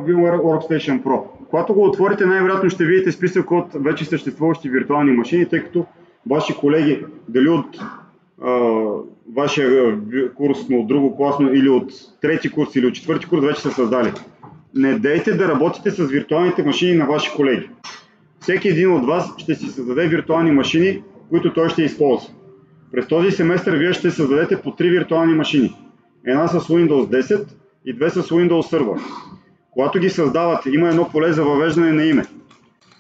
VMware Workstation Pro. Когато го отворите, най-вероятно ще видите списък от вече съществуващи виртуални машини, тъй като ваши колеги, дали от вашия курс, но от друго класно, или от трети курс, или от четвърти курс, вече са създали. Не дейте да работите с виртуалните машини на ваши колеги. Всеки един от вас ще си създаде виртуални машини, които той ще използва. През този семестър вие ще създадете по 3 виртуални машини. Една с Windows 10 и 2 с Windows Server. Когато ги създавате, има едно поле за въвеждане на име.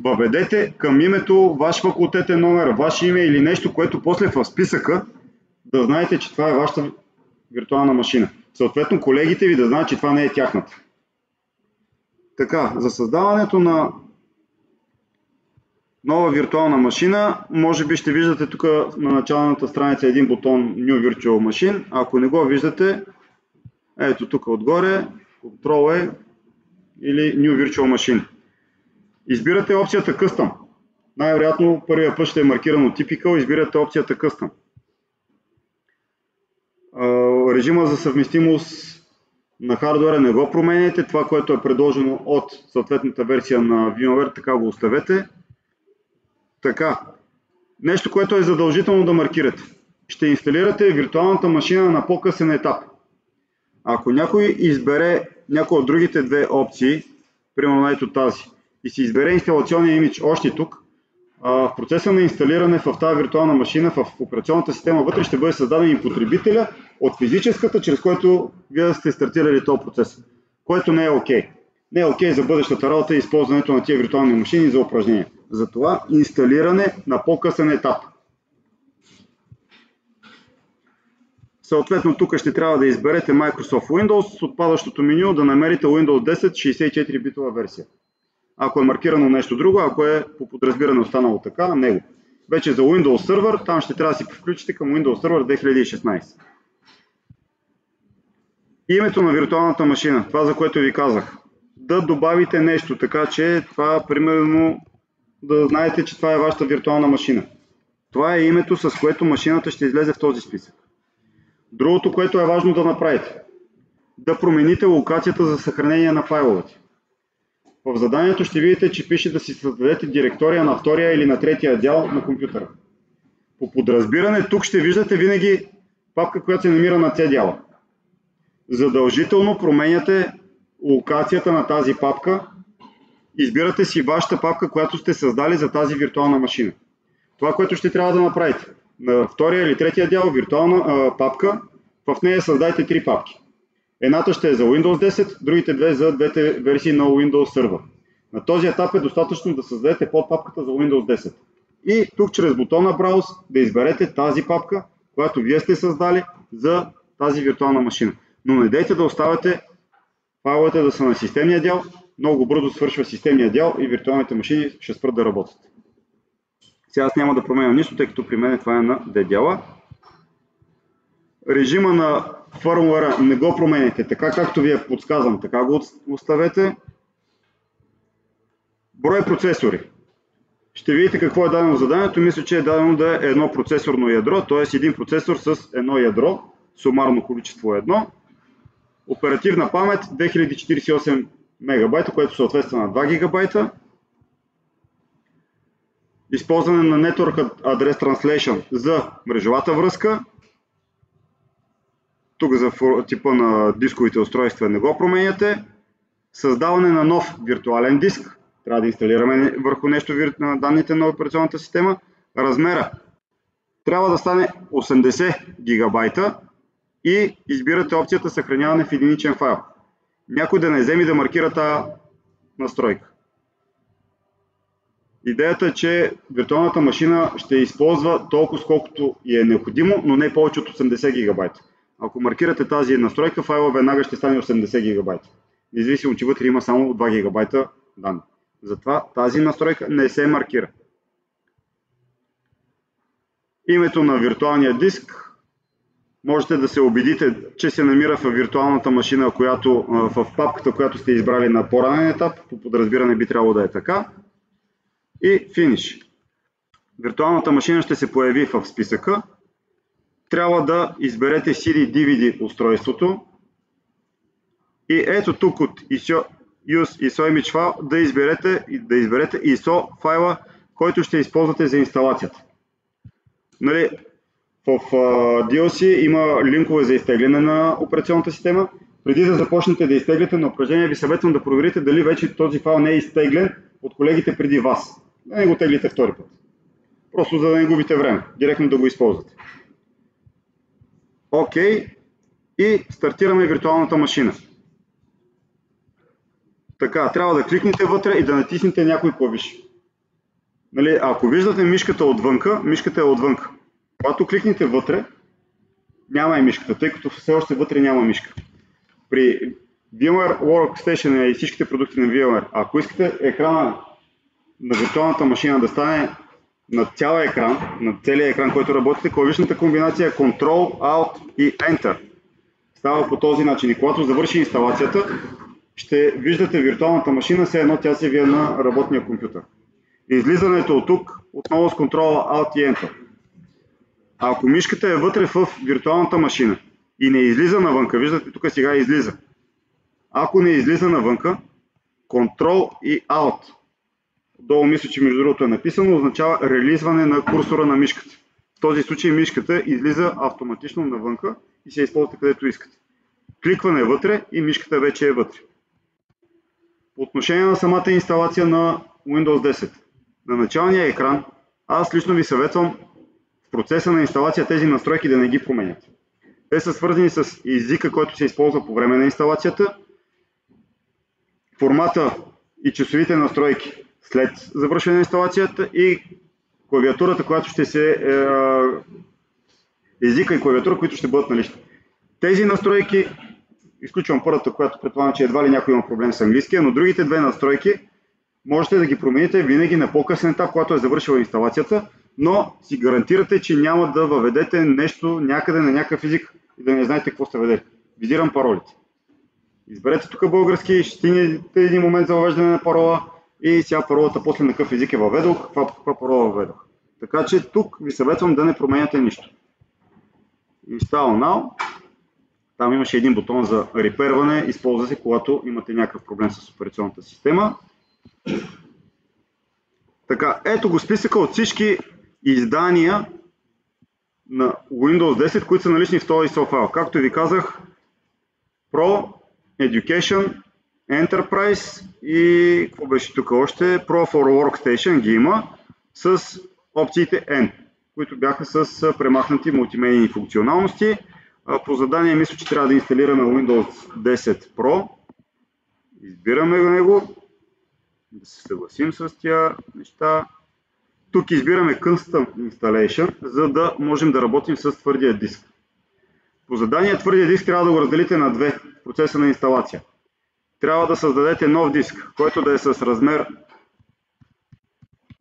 Въведете към името ваш факултетен номер, ваше име или нещо, което после в списъка да знаете, че това е вашата виртуална машина. Съответно, колегите ви да знаят, че това не е тяхната. Така, за създаването на нова виртуална машина, може би ще виждате тук на началната страница един бутон New Virtual Machine. Ако не го виждате, ето тук отгоре, Ctrl-E или New Virtual Machine. Избирате опцията Custom. Най-вероятно първия път ще е маркирано Typical, избирате опцията Custom. Режима за съвместимост на хардуера не го променяте, това, което е предложено от съответната версия на VMware, така го оставете. Така, нещо, което е задължително да маркирате. Ще инсталирате виртуалната машина на по-късен етап. Ако някой избере някои от другите две опции, примерно ето тази, и си избере инсталационния имидж още тук, в процеса на инсталиране в тази виртуална машина, в операционната система вътре ще бъде създаден и потребителя от физическата, чрез който вие сте стартирали този процес, което не е окей. Не е окей за бъдещата работа и използването на тия виртуални машини за упражнения. Затова инсталиране на по-късен етап. Съответно, тук ще трябва да изберете Microsoft Windows, с отпадащото меню да намерите Windows 10 64-битова версия. Ако е маркирано нещо друго, ако е по подразбиране останало така, него. Вече за Windows Server, там ще трябва да си включите към Windows Server 2016. Името на виртуалната машина, това за което ви казах. Да добавите нещо, така че това примерно да знаете, че това е вашата виртуална машина. Това е името, с което машината ще излезе в този списък. Другото, което е важно да направите, да промените локацията за съхранение на файловете. В заданието ще видите, че пише да си създадете директория на втория или на третия дял на компютъра. По подразбиране, тук ще виждате винаги папка, която се намира на C дяла. Задължително променяте локацията на тази папка, избирате си вашата папка, която сте създали за тази виртуална машина. Това, което ще трябва да направите. На втория или третия дял виртуална папка, в нея създайте 3 папки. Едната ще е за Windows 10, другите две за двете версии на Windows Server. На този етап е достатъчно да създадете подпапката за Windows 10. И тук чрез бутона Browse да изберете тази папка, която вие сте създали за тази виртуална машина. Но не дейте да оставяте файловете да са на системния дял, много бързо свършва системния дял и виртуалните машини ще спрат да работят. Сега аз няма да променям нищо, тъй като при мен това е на D дяла. Режима на фърмуера не го променяте, така както ви е подсказан, така го оставете. Брой процесори. Ще видите какво е дадено в заданието. Мисля, че е дадено да е едно процесорно ядро, т.е. един процесор с едно ядро, сумарно количество е едно. Оперативна памет 2048 МБ, което съответства на 2 ГБ. Използване на Network Address Translation за мрежовата връзка. Тук за типа на дисковите устройства не го променяте. Създаване на нов виртуален диск. Трябва да инсталираме върху нещо на данните на операционната система. Размера трябва да стане 80 ГБ и избирате опцията съхраняване в единичен файл. Някой да не вземе да маркира тази настройка. Идеята е, че виртуалната машина ще използва толкова сколкото и е необходимо, но не повече от 80 ГБ. Ако маркирате тази настройка, файла веднага ще стане 80 ГБ. Независимо, че вътре има само 2 ГБ данни. Затова тази настройка не се маркира. Името на виртуалния диск. Можете да се убедите, че се намира в виртуалната машина, в папката, която сте избрали на по-ранен етап. По подразбиране би трябвало да е така. И Finish. Виртуалната машина ще се появи в списъка. Трябва да изберете CD-DVD устройството. И ето тук от Use ISO image file, да изберете ISO файла, който ще използвате за инсталацията. Нали, в DLC има линкове за изтегляне на операционната система. Преди да започнете да изтегляте на упражнение, ви съветвам да проверите дали вече този файл не е изтеглен от колегите преди вас. Да не го теглите втори път. Просто за да не губите време, директно да го използвате. Окей. И стартираме виртуалната машина. Така, трябва да кликнете вътре и да натиснете някой клавиш. Нали, ако виждате мишката отвънка, мишката е отвънка. Когато кликнете вътре, няма и мишката, тъй като все още вътре няма мишка. При VMware Workstation и всичките продукти на VMware, ако искате екрана на виртуалната машина да стане на цял екран, на целия екран, който работите, клавишната комбинация е Ctrl, Alt и Enter. Става по този начин и когато завърши инсталацията, ще виждате виртуалната машина, все едно тя се вие на работния компютър. Излизането от тук, отново с Ctrl, Alt и Enter. А ако мишката е вътре в виртуалната машина и не излиза навънка, виждате тук сега излиза. Ако не излиза навънка, Ctrl и Alt, долу мисля, че между другото е написано, означава релизване на курсора на мишката. В този случай мишката излиза автоматично навънка и се използвате където искате. Кликване вътре и мишката вече е вътре. По отношение на самата инсталация на Windows 10, на началния екран, аз лично ви съветвам в процеса на инсталация тези настройки да не ги променяте. Те са свързани с езика, който се използва по време на инсталацията, формата и часовите настройки след завършване на инсталацията и клавиатурата, която ще се езика и клавиатура, които ще бъдат налични. Тези настройки, изключвам първата, която предполагам, че едва ли някой има проблем с английския, но другите две настройки можете да ги промените винаги на по-късен етап, когато е завършила инсталацията, но си гарантирате, че няма да въведете нещо някъде на някакъв език и да не знаете какво сте въведете. Визирам паролите. Изберете тук български, ще стигнете един момент за въвеждане на парола и сега паролата после на какъв език е въведох, каква парола въведох. Така че тук ви съветвам да не променяте нищо. Install Now. Там имаше един бутон за реперване, използва се когато имате някакъв проблем с операционната система. Така, ето го списъка от всички издания на Windows 10, които са налични в този ISO файл. Както ви казах, Pro, Education, Enterprise и какво беше тук още? Pro for Workstation ги има с опциите N, които бяха с премахнати мултимедийни функционалности. По задание мисля, че трябва да инсталираме Windows 10 Pro. Избираме него. Да се съгласим с тия неща. Тук избираме Custom Installation, за да можем да работим с твърдия диск. По задание твърдия диск трябва да го разделите на две в процеса на инсталация. Трябва да създадете нов диск, който да е с размер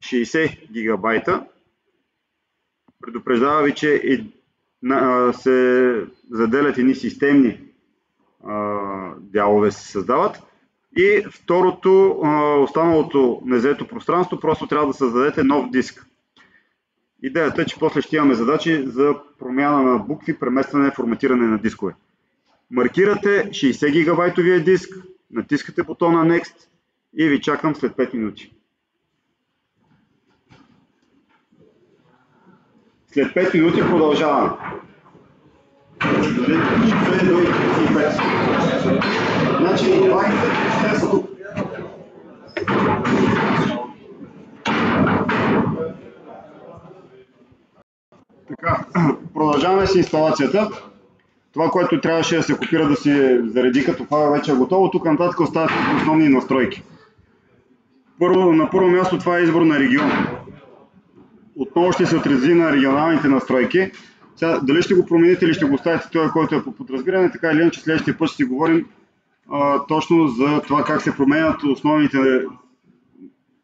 60 гигабайта. Предупреждава ви, че се заделят едни системни дялове се създават. И второто, останалото незаето пространство, просто трябва да създадете нов диск. Идеята е, че после ще имаме задачи за промяна на букви, преместване, форматиране на дискове. Маркирате 60 гигабайтовия диск, натискате бутона Next и ви чакам след 5 минути. След 5 минути продължаваме. Значи, това е тук. Така, продължаваме с инсталацията. Това, което трябваше да се копира да се зареди като файл, вече е готово. Тук нататък остават основни настройки. На първо място това е избор на регион. Отново ще се отрази на регионалните настройки. Сега, дали ще го промените или ще го оставите това, който е по подразбиране, така или иначе следващия път ще си говорим точно за това как се променят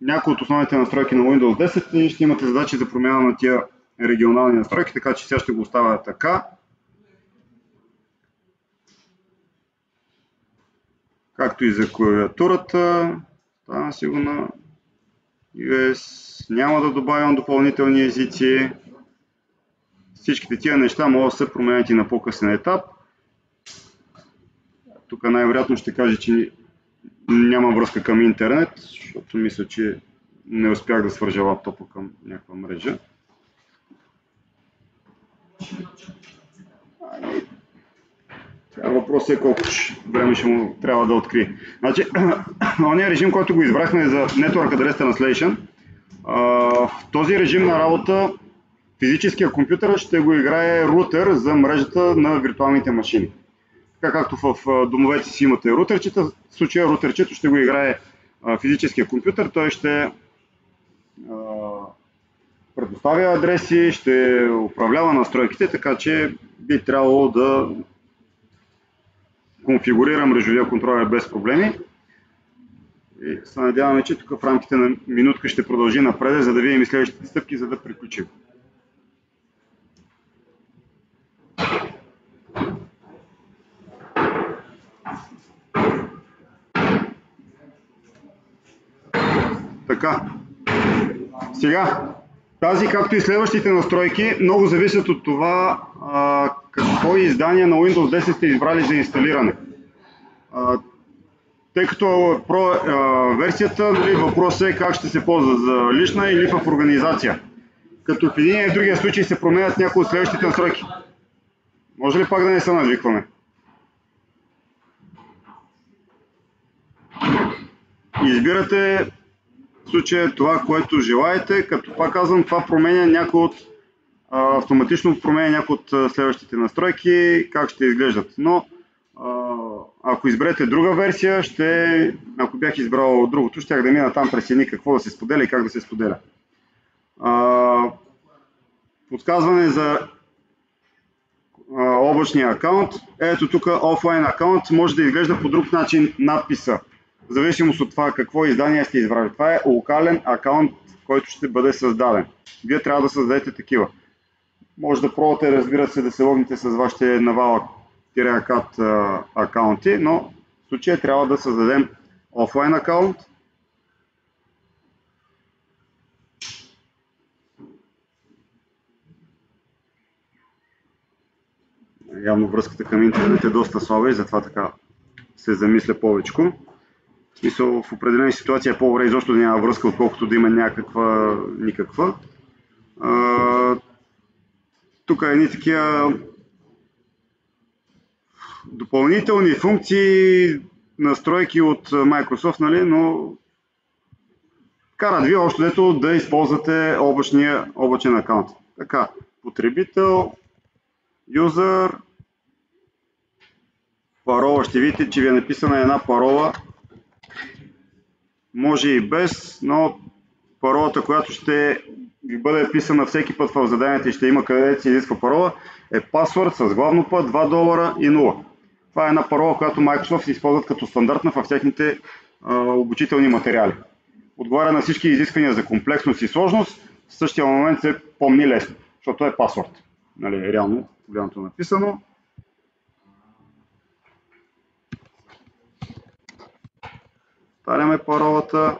някои от основните настройки на Windows 10 и ще имате задачи за промяна на тия регионални настройки, така че сега ще го оставя така. Както и за клавиатурата, стана си го на US, няма да добавям допълнителни езици. Всичките тия неща могат да се променят и на по-късен етап. Тук най-вероятно ще каже, че Няма връзка към интернет, защото мисля, че не успях да свържа лаптопа към някаква мрежа. Въпросът е колко време ще му трябва да открие. Значи, ония режим, който го избрахме за Network Address Translation, в този режим на работа физическия компютър ще го играе рутер за мрежата на виртуалните машини. Така както в домовете си имате рутерчета, в случая рутерчето ще го играе физическия компютър, той ще предоставя адреси, ще управлява настройките, така че би трябвало да конфигурира мрежовия контролер без проблеми. И се надяваме, че тук в рамките на минутка ще продължи напред, за да видим и следващите стъпки, за да приключим. Така. Сега, тази, както и следващите настройки, много зависят от това какво издание на Windows 10 сте избрали за инсталиране. Тъй като Pro версията, въпросът е как ще се ползва за лична или в организация. Като в един и в другия случай се променят някои от следващите настройки. Може ли пак да не се надвикваме? Избирате в случая това, което желаете, като пак казвам, това променя някои от автоматично променя някои от следващите настройки, как ще изглеждат. Но ако изберете друга версия, ако бях избрал другото, щях да мина там през едни какво да се споделя и как да се споделя. Подсказване за облачния акаунт. Ето тук офлайн акаунт може да изглежда по друг начин надписа. В зависимост от това какво издание сте избрали. Това е локален акаунт, който ще бъде създаден. Вие трябва да създадете такива. Може да пробвате, разбира се, да се логнете с вашите Navala-ACAT акаунти, но в случая трябва да създадем офлайн акаунт. Явно връзката към интернет е доста слаба и затова така се замисля повечко. В смисъл, в определени ситуации е по-добре изобщо да няма връзка, отколкото да има някаква, никаква. Тук едни такива допълнителни функции, настройки от Microsoft, нали, но карат ви още дето да използвате облачен акаунт. Така, потребител, юзър, парола. Ще видите, че ви е написана една парола. Може и без, но паролата, която ще ви бъде писана всеки път в заданията и ще има където се изисква парола, е пасворд с главно път, $2 и 0. Това е една парола, която Microsoft използват като стандартна в техните обучителни материали. Отговаря на всички изисквания за комплексност и сложност, в същия момент се помни лесно, защото е пасворд. Нали, реално, погледнато написано. Повтаряме паролата.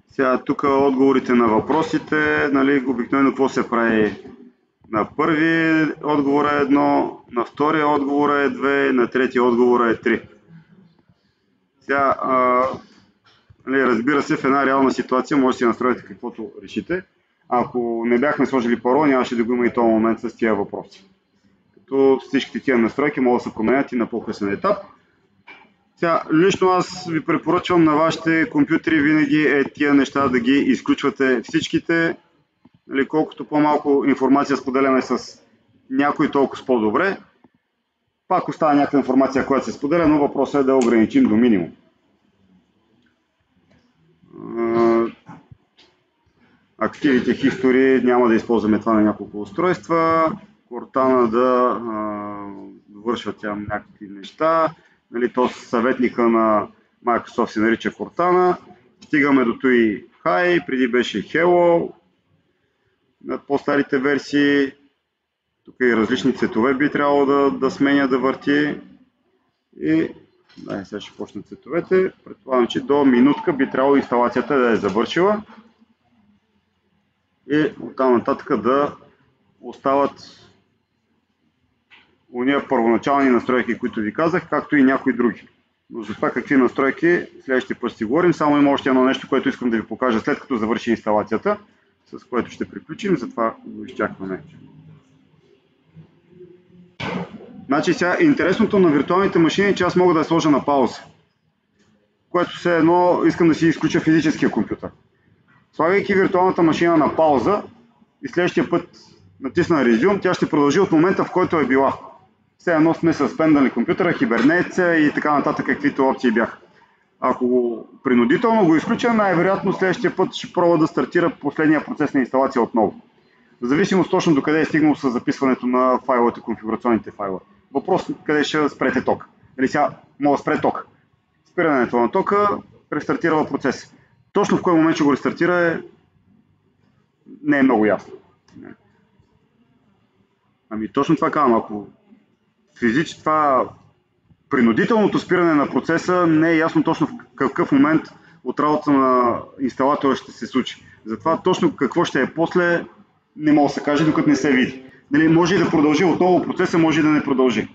Сега тук отговорите на въпросите, нали, обикновено какво се прави. На първи отговор е 1, на втория отговор е 2, на третия отговор е 3. Сега, нали, разбира се, в една реална ситуация може да си настроите каквото решите. Ако не бяхме сложили парол, нямаше да го има и този момент с тия въпроси. Като всичките тия настройки могат да се променят и на по-късен етап. Сега, лично аз ви препоръчвам на вашите компютри винаги тия неща да ги изключвате всичките. Нали, колкото по-малко информация споделяме с някой, толкова по-добре. Пак остава някаква информация, която се споделя, но въпросът е да ограничим до минимум. Activity History няма да използваме това на няколко устройства. Cortana да довършва тя някакви неща. Нали, то съветника на Microsoft се нарича Cortana. Стигаме до той Hi, преди беше Hello. На по-старите версии. Тук и различни цветове би трябвало да сменя, да върти. И сега ще почнат цветовете. Предполагам, че до минутка би трябвало инсталацията да е завършила. И оттам нататък да остават уния първоначални настройки, които ви казах, както и някои други. Но за това какви настройки следващия път ще говорим. Само има още едно нещо, което искам да ви покажа след като завърши инсталацията, с което ще приключим, затова го изчакваме. Значи сега интересното на виртуалните машини е, че аз мога да я сложа на пауза, което все едно искам да си изключа физическия компютър. Слагайки виртуалната машина на пауза и следващия път натисна Resume, тя ще продължи от момента, в който е била. Все едно сме съспендали компютъра, хибернеца и така нататък, каквито опции бяха. Ако принудително го изключа, най-вероятно следващия път ще пробва да стартира последния процес на инсталация отново. В зависимост точно до къде е стигнал с записването на файловете, конфигурационните файлове. Въпрос къде ще спрете тока. Или сега мога да спре тока. Спирането на тока рестартирала процес. Точно в кой момент ще го рестартира не е много ясно. Ами точно това казвам, ако физически това принудителното спиране на процеса не е ясно точно в какъв момент от работа на инсталатора ще се случи. Затова точно какво ще е после не мога да се каже, докато не се види. Нали, може и да продължи отново процеса, може и да не продължи.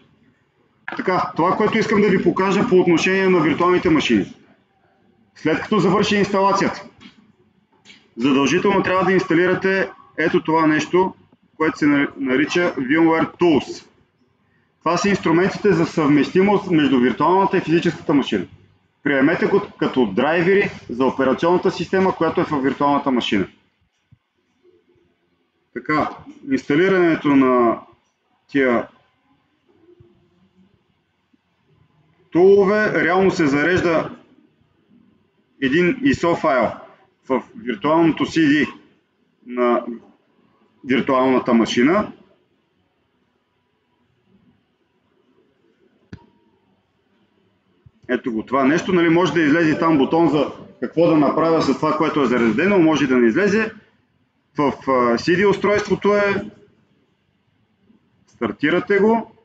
Така, това, което искам да ви покажа по отношение на виртуалните машини. След като завърши инсталацията, задължително трябва да инсталирате ето това нещо, което се нарича VMware Tools. Това са инструментите за съвместимост между виртуалната и физическата машина. Приемете го като драйвери за операционната система, която е в виртуалната машина. Така, инсталирането на тия тулове реално се зарежда един ISO файл в виртуалното CD на виртуалната машина. Ето го това нещо, нали, може да излезе там бутон за какво да направя с това, което е заредено, може да не излезе. В CD устройството е, стартирате го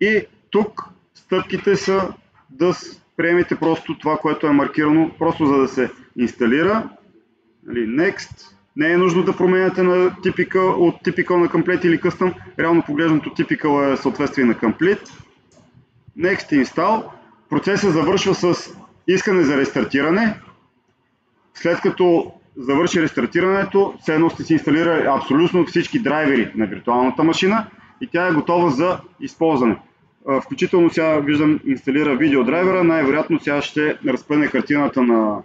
и тук стъпките са да приемете просто това, което е маркирано, просто за да се инсталира. Нали, Next. Не е нужно да променяте на typical, от typical на complete или custom. Реално погледнато typical е съответствие на complete. Next install. Процесът завършва с искане за рестартиране. След като завърши рестартирането, все едно сте си инсталирали абсолютно всички драйвери на виртуалната машина и тя е готова за използване. Включително сега виждам инсталира видеодрайвера, най-вероятно сега ще разпъне картината на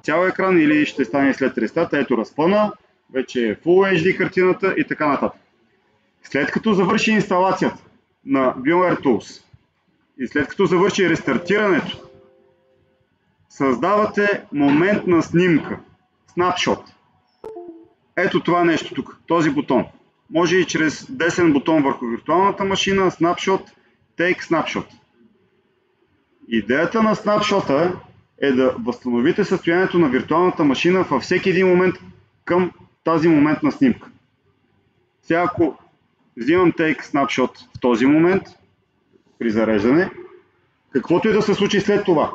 цял екран или ще стане след рестарта. Ето разпъна, вече е Full HD картината и така нататък. След като завърши инсталацията на VMware Tools и след като завърши рестартирането, създавате моментна снимка, snapshot. Ето това нещо тук, този бутон. Може и чрез десен бутон върху виртуалната машина, snapshot, take snapshot. Идеята на snapshot е да възстановите състоянието на виртуалната машина във всеки един момент към тази моментна снимка. Сега ако взимам take snapshot в този момент, при зареждане, каквото и да се случи след това,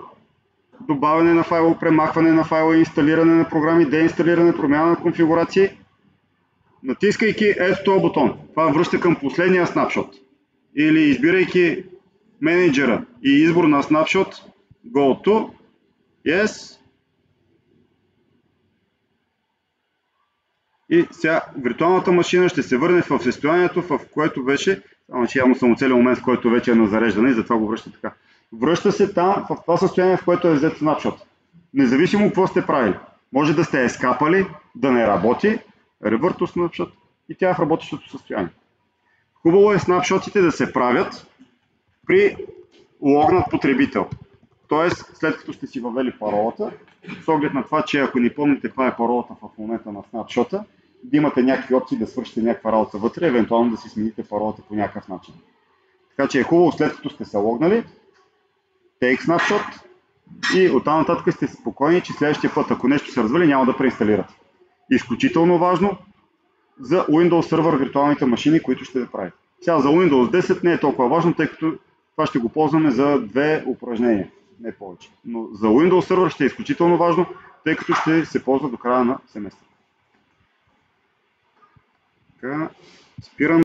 добавяне на файла, премахване на файла, инсталиране на програми, деинсталиране, промяна на конфигурации, натискайки ето този бутон, това връща към последния snapshot. Или избирайки менеджера и избор на snapshot, go to, yes. И сега виртуалната машина ще се върне в състоянието, в което беше, само че явно съм оцелил момент, в който вече е на зареждане и затова го връща така. Връща се там, в това състояние, в което е взет snapshot. Независимо какво сте правили. Може да сте ескапали, да не работи, revert to snapshot и тя е в работещото състояние. Хубаво е снапшотите да се правят при логнат потребител. Тоест, след като сте си въвели паролата, с оглед на това, че ако не помните каква е паролата в момента на снапшота, да имате някакви опции да свършите някаква работа вътре, евентуално да си смените паролата по някакъв начин. Така че е хубаво, след като сте се логнали, take snapshot и оттам нататък сте спокойни, че следващия път, ако нещо се развали, няма да преинсталирате. Изключително важно за Windows Server виртуалните машини, които ще да правите. Сега за Windows 10 не е толкова важно, тъй като това ще го ползваме за две упражнения, не повече. Но за Windows Server ще е изключително важно, тъй като ще се ползва до края на семестъра. Така, спирам.